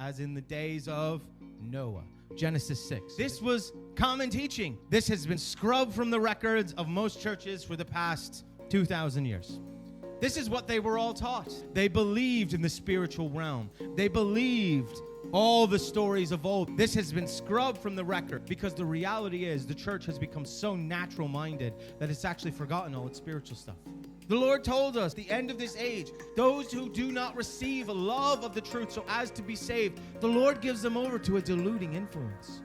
as in the days of Noah. Genesis 6. This was common teaching. This has been scrubbed from the records of most churches for the past 2,000 years. This is what they were all taught. They believed in the spiritual realm. They believed all the stories of old. This has been scrubbed from the record because the reality is the church has become so natural-minded that it's actually forgotten all its spiritual stuff. The Lord told us, the end of this age, those who do not receive a love of the truth so as to be saved, the Lord gives them over to a deluding influence.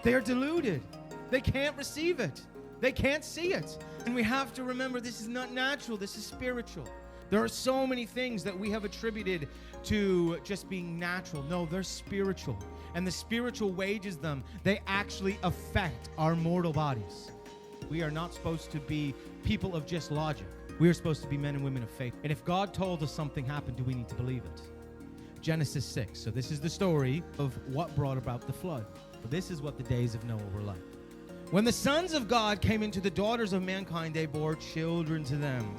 They are deluded. They can't receive it. They can't see it. And we have to remember this is not natural, this is spiritual. There are so many things that we have attributed to just being natural. No, they're spiritual. And the spiritual wages them. They actually affect our mortal bodies. We are not supposed to be people of just logic. We are supposed to be men and women of faith. And if God told us something happened, do we need to believe it? Genesis 6. So this is the story of what brought about the flood. This is what the days of Noah were like. When the sons of God came into the daughters of mankind, they bore children to them.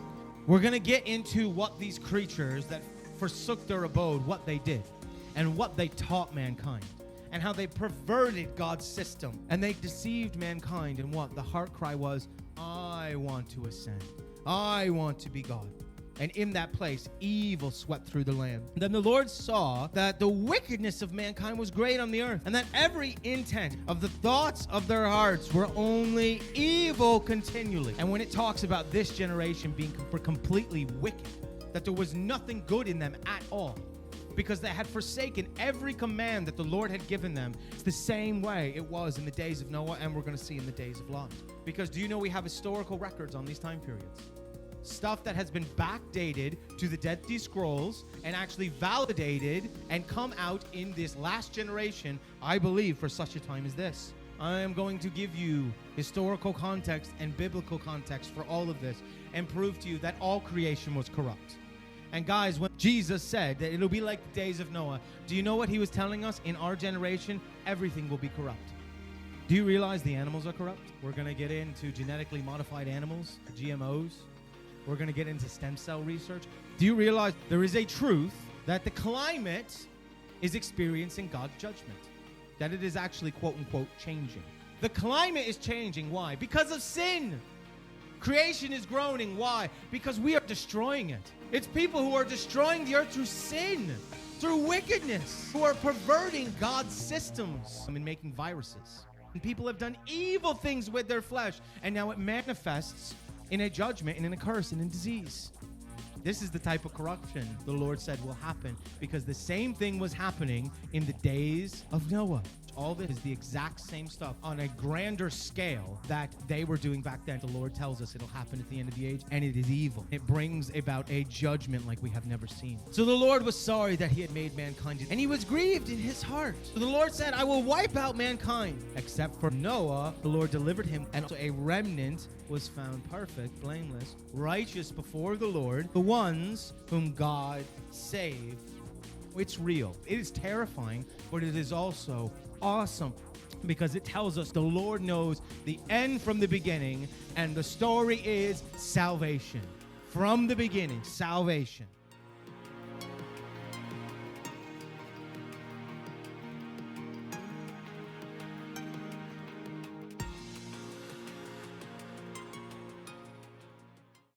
We're going to get into what these creatures that forsook their abode, what they did, and what they taught mankind, and how they perverted God's system. And they deceived mankind, and what? The heart cry was, I want to ascend. I want to be God. And in that place, evil swept through the land. Then the Lord saw that the wickedness of mankind was great on the earth, and that every intent of the thoughts of their hearts were only evil continually. And when it talks about this generation being completely wicked, that there was nothing good in them at all, because they had forsaken every command that the Lord had given them. It's the same way it was in the days of Noah, and we're going to see in the days of Lot. Because do you know we have historical records on these time periods? Stuff that has been backdated to the Dead Sea Scrolls and actually validated and come out in this last generation, I believe, for such a time as this. I am going to give you historical context and biblical context for all of this and prove to you that all creation was corrupt. And guys, when Jesus said that it'll be like the days of Noah, do you know what he was telling us? In our generation, everything will be corrupt. Do you realize the animals are corrupt? We're going to get into genetically modified animals, GMOs. We're going to get into stem cell research. Do you realize there is a truth that the climate is experiencing God's judgment? That it is actually, quote unquote, changing. The climate is changing. Why? Because of sin. Creation is groaning. Why? Because we are destroying it. It's people who are destroying the earth through sin, through wickedness, who are perverting God's systems and making viruses. And people have done evil things with their flesh, and now it manifests in a judgment and in a curse and in disease. This is the type of corruption the Lord said will happen, because the same thing was happening in the days of Noah. All this is the exact same stuff on a grander scale that they were doing back then. The Lord tells us it'll happen at the end of the age, and it is evil. It brings about a judgment like we have never seen. So the Lord was sorry that he had made mankind, and he was grieved in his heart. So the Lord said, I will wipe out mankind. Except for Noah, the Lord delivered him, and so a remnant was found perfect, blameless, righteous before the Lord, the ones whom God saved. It's real. It is terrifying, but it is also awesome, because it tells us the Lord knows the end from the beginning, and the story is salvation. From the beginning, salvation.